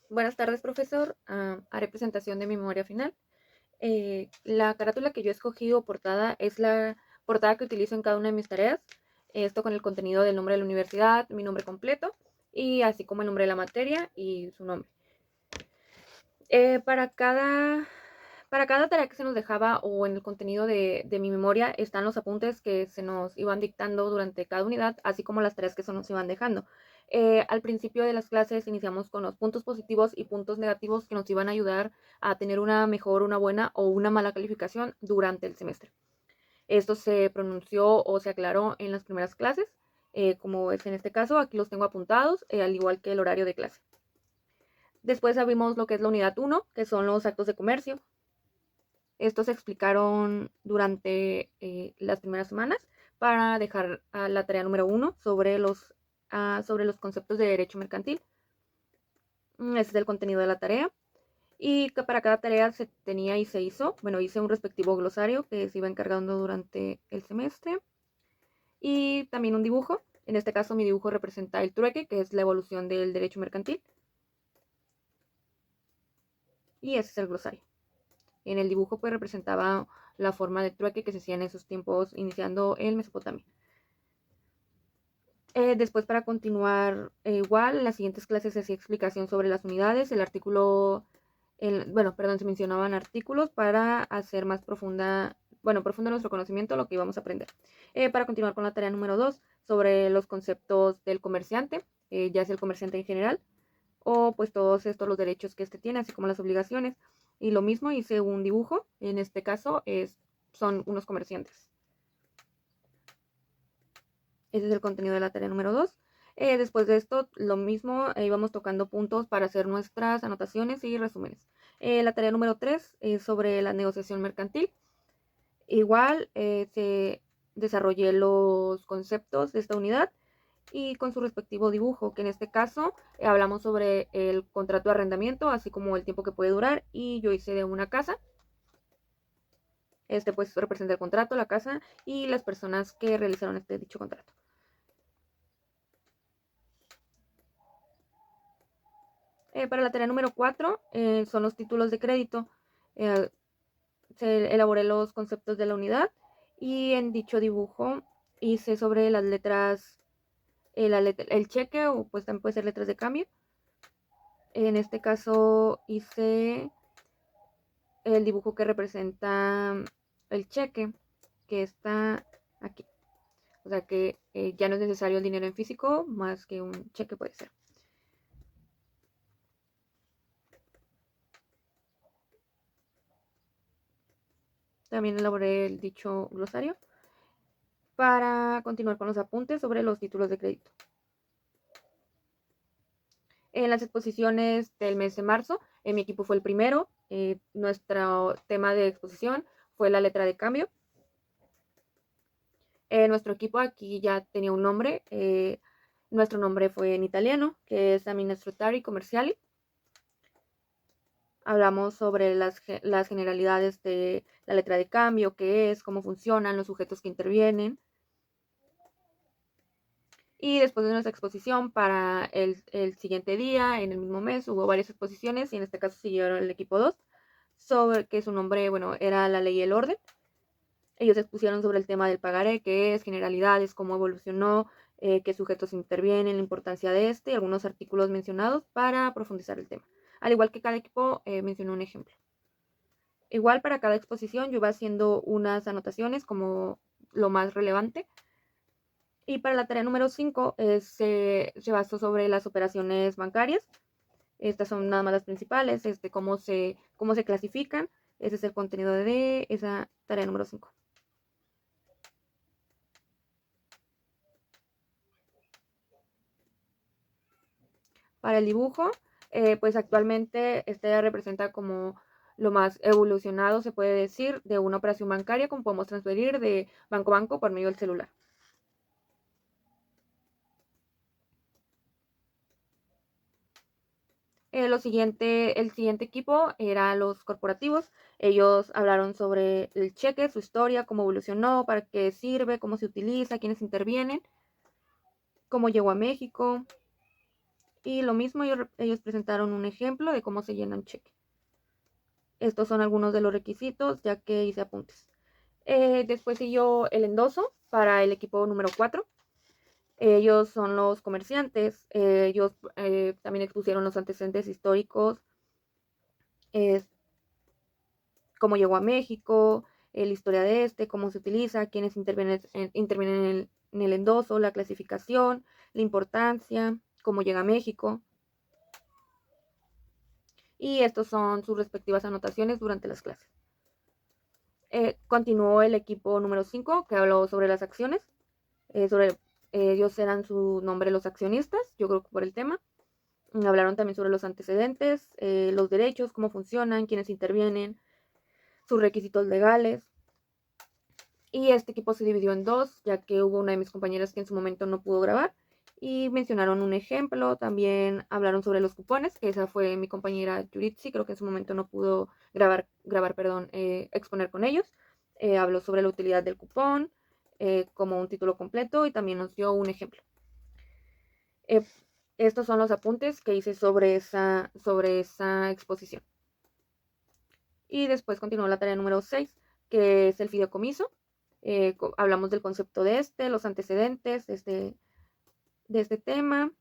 Buenas tardes, profesor. Haré presentación de mi memoria final. La carátula que yo he escogido portada es la portada que utilizo en cada una de mis tareas. Esto con el contenido del nombre de la universidad, mi nombre completo y así como el nombre de la materia y su nombre. Eh, para cada, para cada tarea que se nos dejaba o en el contenido de mi memoria están los apuntes que se nos iban dictando durante cada unidad, así como las tareas que se nos iban dejando. Al principio de las clases iniciamos con los puntos positivos y puntos negativos que nos iban a ayudar a tener una mejor, una buena o una mala calificación durante el semestre. Esto se pronunció o se aclaró en las primeras clases, como es en este caso, aquí los tengo apuntados, al igual que el horario de clase. Después abrimos lo que es la unidad 1, que son los actos de comercio. Estos se explicaron durante las primeras semanas para dejar la tarea número 1 sobre los conceptos de derecho mercantil. Ese es el contenido de la tarea. Y que para cada tarea se tenía y se hizo, bueno, hice un respectivo glosario que se iba encargando durante el semestre. Y también un dibujo. En este caso mi dibujo representa el trueque, que es la evolución del derecho mercantil. Y ese es el glosario. En el dibujo pues representaba la forma de trueque que se hacía en esos tiempos iniciando en Mesopotamia. Después para continuar igual, en las siguientes clases se hacía explicación sobre las unidades, el artículo, se mencionaban artículos para hacer más profundo nuestro conocimiento, lo que íbamos a aprender. Para continuar con la tarea número 2, sobre los conceptos del comerciante, ya sea el comerciante en general, o pues todos estos los derechos que este tiene, así como las obligaciones. Y lo mismo hice un dibujo, en este caso son unos comerciantes. Ese es el contenido de la tarea número 2. Después de esto, lo mismo, íbamos tocando puntos para hacer nuestras anotaciones y resúmenes. La tarea número 3 es sobre la negociación mercantil. Igual se desarrollé los conceptos de esta unidad y con su respectivo dibujo, que en este caso hablamos sobre el contrato de arrendamiento, así como el tiempo que puede durar, y yo hice de una casa. Este pues representa el contrato, la casa y las personas que realizaron dicho contrato. Para la tarea número 4 son los títulos de crédito. Eh, Se elaboré los conceptos de la unidad y en dicho dibujo hice sobre las letras, el cheque o pues también puede ser letras de cambio. En este caso hice el dibujo que representa el cheque que está aquí. O sea que ya no es necesario el dinero en físico, más que un cheque puede ser. También elaboré el dicho glosario para continuar con los apuntes sobre los títulos de crédito. En las exposiciones del mes de marzo, mi equipo fue el primero. Nuestro tema de exposición fue la letra de cambio. Nuestro equipo aquí ya tenía un nombre. Nuestro nombre fue en italiano, que es Amministratori Commerciali. Hablamos sobre las generalidades de la letra de cambio, qué es, cómo funcionan, los sujetos que intervienen. Y después de nuestra exposición para el siguiente día, en el mismo mes, hubo varias exposiciones y en este caso siguieron el equipo 2, sobre que su nombre, bueno, era la ley y el orden. Ellos expusieron sobre el tema del pagaré, qué es, generalidades, cómo evolucionó, qué sujetos intervienen, la importancia de este y algunos artículos mencionados para profundizar el tema. Al igual que cada equipo mencionó un ejemplo. Igual para cada exposición yo iba haciendo unas anotaciones como lo más relevante. Y para la tarea número 5 se basó sobre las operaciones bancarias. Estas son nada más las principales, cómo se clasifican. Ese es el contenido de esa tarea número 5. Para el dibujo, pues actualmente este representa como lo más evolucionado, se puede decir, de una operación bancaria, como podemos transferir de banco a banco por medio del celular. El siguiente equipo era los corporativos. Ellos hablaron sobre el cheque, su historia, cómo evolucionó, para qué sirve, cómo se utiliza, quiénes intervienen, cómo llegó a México. Y lo mismo, ellos presentaron un ejemplo de cómo se llena un cheque. Estos son algunos de los requisitos, ya que hice apuntes. Después siguió el endoso para el equipo número 4. Ellos son los comerciantes. Ellos también expusieron los antecedentes históricos, cómo llegó a México, la historia de cómo se utiliza, quiénes intervienen en el endoso, la clasificación, la importancia, cómo llega a México. Y estos son sus respectivas anotaciones durante las clases. Continuó el equipo número 5, que habló sobre las acciones. Ellos eran su nombre los accionistas, yo creo que por el tema. Hablaron también sobre los antecedentes, los derechos, cómo funcionan, quiénes intervienen, sus requisitos legales. Y este equipo se dividió en dos, ya que hubo una de mis compañeras que en su momento no pudo grabar. Y mencionaron un ejemplo, también hablaron sobre los cupones, que esa fue mi compañera Yuritsi, creo que en su momento no pudo exponer con ellos. Habló sobre la utilidad del cupón, como un título completo, y también nos dio un ejemplo. Estos son los apuntes que hice sobre esa exposición. Y después continuó la tarea número 6, que es el fideicomiso. Hablamos del concepto de los antecedentes de este tema.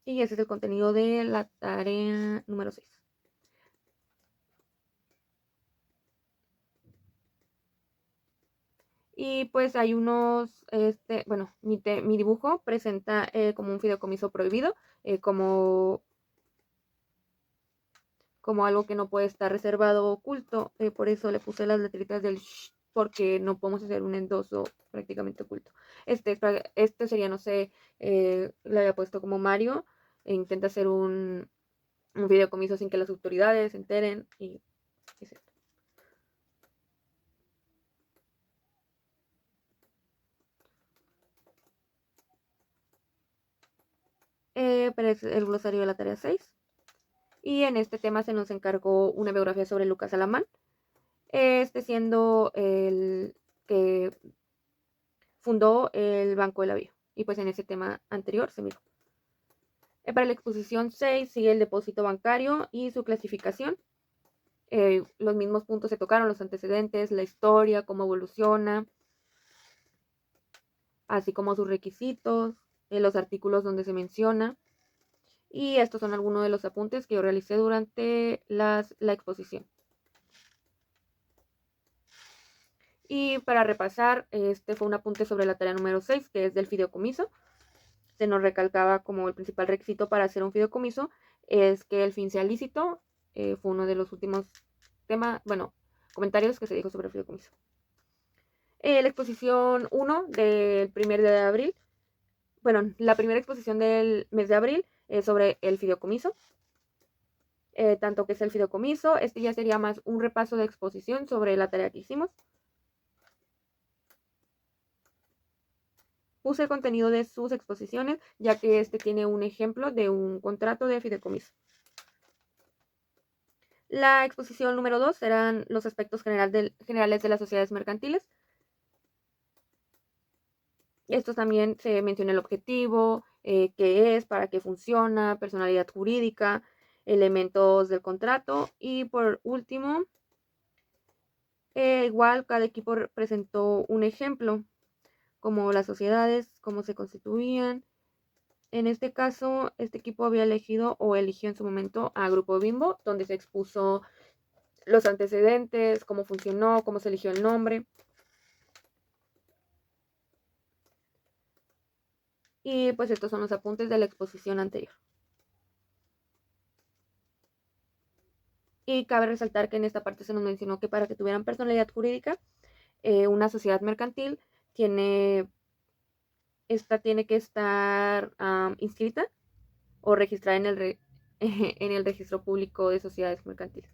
Y ese es el contenido de la tarea número 6. Y pues hay unos, mi dibujo presenta como un fideicomiso prohibido, como algo que no puede estar reservado o oculto. Por eso le puse las letritas del sh, porque no podemos hacer un endoso prácticamente oculto. Este sería, no sé, le había puesto como Mario, e intenta hacer un fideicomiso sin que las autoridades se enteren, y es esto. Pero es el glosario de la tarea 6. Y en este tema se nos encargó una biografía sobre Lucas Alamán, siendo el que fundó el Banco de la Vía. Y pues en ese tema anterior se miró. Para la exposición 6 sigue el depósito bancario y su clasificación. Los mismos puntos se tocaron, los antecedentes, la historia, cómo evoluciona, así como sus requisitos, los artículos donde se menciona. Y estos son algunos de los apuntes que yo realicé durante la exposición. Y para repasar, este fue un apunte sobre la tarea número 6, que es del fideicomiso. Se nos recalcaba como el principal requisito para hacer un fideicomiso es que el fin sea lícito. Fue uno de los últimos comentarios que se dijo sobre el fideicomiso. La exposición 1 del primer día de abril, la primera exposición del mes de abril es sobre el fideicomiso. Tanto que es el fideicomiso, este ya sería más un repaso de exposición sobre la tarea que hicimos. Puse el contenido de sus exposiciones, ya que este tiene un ejemplo de un contrato de fideicomiso. La exposición número 2 serán los aspectos generales de las sociedades mercantiles. Estos también se menciona el objetivo, qué es, para qué funciona, personalidad jurídica, elementos del contrato y por último, igual cada equipo presentó un ejemplo, como las sociedades, cómo se constituían. En este caso, este equipo había elegido o eligió en su momento a Grupo Bimbo, donde se expuso los antecedentes, cómo funcionó, cómo se eligió el nombre. Y pues estos son los apuntes de la exposición anterior. Y cabe resaltar que en esta parte se nos mencionó que para que tuvieran personalidad jurídica, una sociedad mercantil tiene que estar inscrita o registrada en en el registro público de sociedades mercantiles.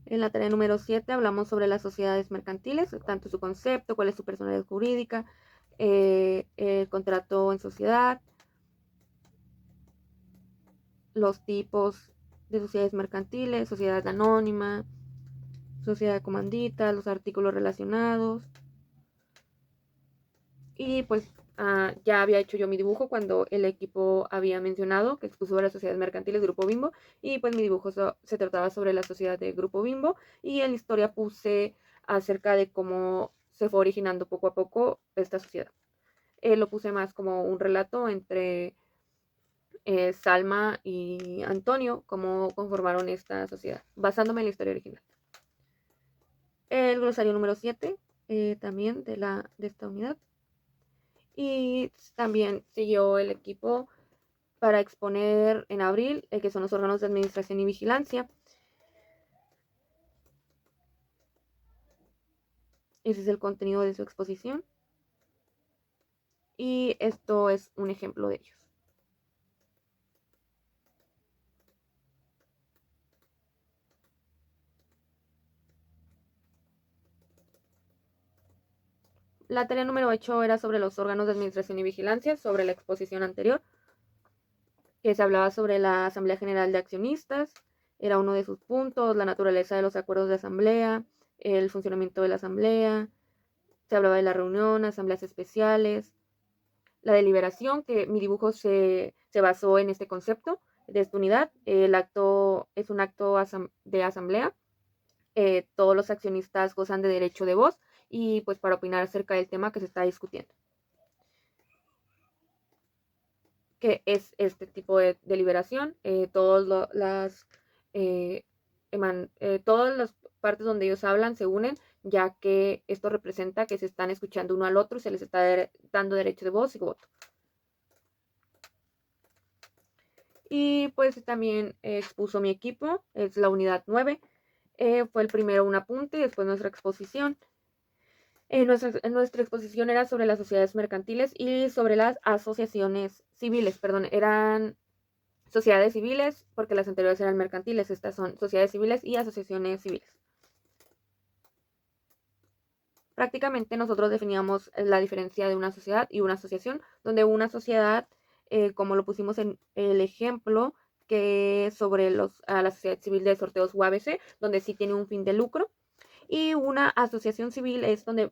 En la tarea número 7 hablamos sobre las sociedades mercantiles, tanto su concepto, cuál es su personalidad jurídica, el contrato en sociedad, los tipos de sociedades mercantiles, sociedad anónima, sociedad de comanditas, los artículos relacionados. Y pues ya había hecho yo mi dibujo cuando el equipo había mencionado que expuso a las sociedades mercantiles Grupo Bimbo, y pues mi dibujo se trataba sobre la sociedad de Grupo Bimbo, y en la historia puse acerca de cómo se fue originando poco a poco esta sociedad. Lo puse más como un relato entre Salma y Antonio, cómo conformaron esta sociedad, basándome en la historia original. El glosario número 7, también de esta unidad. Y también siguió el equipo para exponer en abril, que son los órganos de administración y vigilancia. Ese es el contenido de su exposición. Y esto es un ejemplo de ellos. La tarea número 8 era sobre los órganos de administración y vigilancia, sobre la exposición anterior, que se hablaba sobre la Asamblea General de Accionistas, era uno de sus puntos, la naturaleza de los acuerdos de asamblea, el funcionamiento de la asamblea, se hablaba de la reunión, asambleas especiales, la deliberación, que mi dibujo se basó en este concepto de esta unidad. El acto es un acto de asamblea. Todos los accionistas gozan de derecho de voz y pues para opinar acerca del tema que se está discutiendo. Que es este tipo de deliberación. Todas las partes donde ellos hablan se unen, ya que esto representa que se están escuchando uno al otro y se les está dando derecho de voz y voto. Y pues también expuso mi equipo, es la unidad 9. Fue el primero un apunte y después nuestra exposición. Nuestra exposición era sobre las sociedades mercantiles y sobre las asociaciones civiles, eran sociedades civiles porque las anteriores eran mercantiles, estas son sociedades civiles y asociaciones civiles. Prácticamente nosotros definíamos la diferencia de una sociedad y una asociación, donde una sociedad, como lo pusimos en el ejemplo, que sobre la sociedad civil de sorteos UABC, donde sí tiene un fin de lucro, y una asociación civil es donde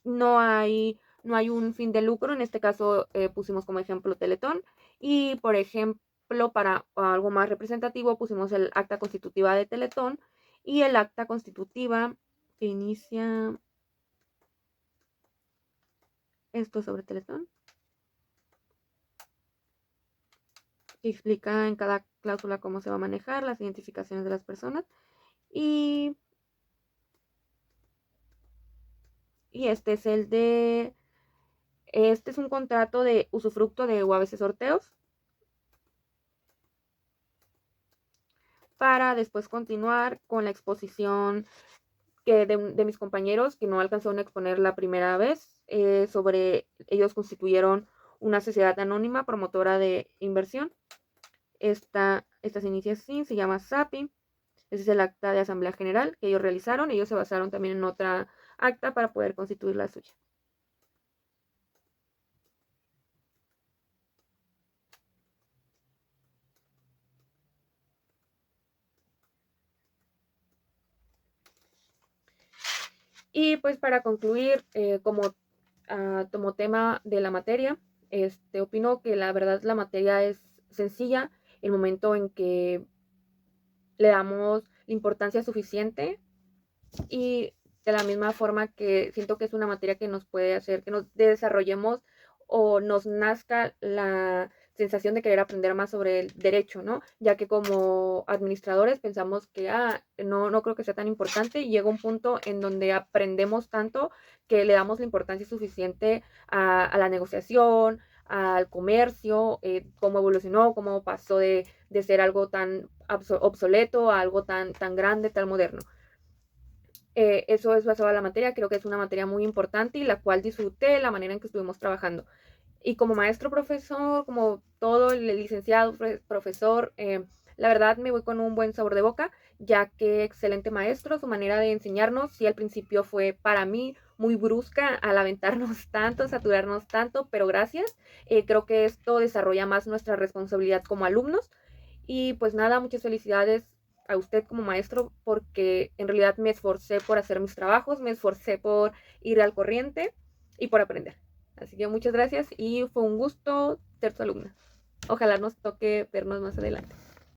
no hay un fin de lucro. En este caso pusimos como ejemplo Teletón, y por ejemplo para algo más representativo pusimos el acta constitutiva de Teletón y el acta constitutiva que inicia esto sobre Teletón, que explica en cada cláusula cómo se va a manejar las identificaciones de las personas. Y este es este es un contrato de usufructo de UABC Sorteos, para después continuar con la exposición de mis compañeros que no alcanzaron a exponer la primera vez, sobre ellos constituyeron una sociedad anónima promotora de inversión. Esta se inicia así, se llama SAPI. Ese es el acta de asamblea general que ellos realizaron. Ellos se basaron también en otra acta para poder constituir la suya. Y pues para concluir, como tema de la materia, opino que la verdad la materia es sencilla el momento en que le damos la importancia suficiente, y de la misma forma que siento que es una materia que nos puede hacer que nos desarrollemos o nos nazca la sensación de querer aprender más sobre el derecho, ¿no? Ya que como administradores pensamos que no creo que sea tan importante, y llega un punto en donde aprendemos tanto que le damos la importancia suficiente a la negociación, al comercio, cómo evolucionó, cómo pasó de ser algo tan obsoleto a algo tan grande, tan moderno. Eso es basado en la materia. Creo que es una materia muy importante y la cual disfruté la manera en que estuvimos trabajando. Y como maestro profesor, como todo el licenciado profesor, la verdad me voy con un buen sabor de boca, ya que excelente maestro, su manera de enseñarnos, sí al principio fue para mí muy brusca al aventarnos tanto, saturarnos tanto, pero gracias. Creo que esto desarrolla más nuestra responsabilidad como alumnos. Y pues nada, muchas felicidades a usted como maestro, porque en realidad me esforcé por hacer mis trabajos, me esforcé por ir al corriente y por aprender. Así que muchas gracias y fue un gusto ser su alumna. Ojalá nos toque vernos más adelante.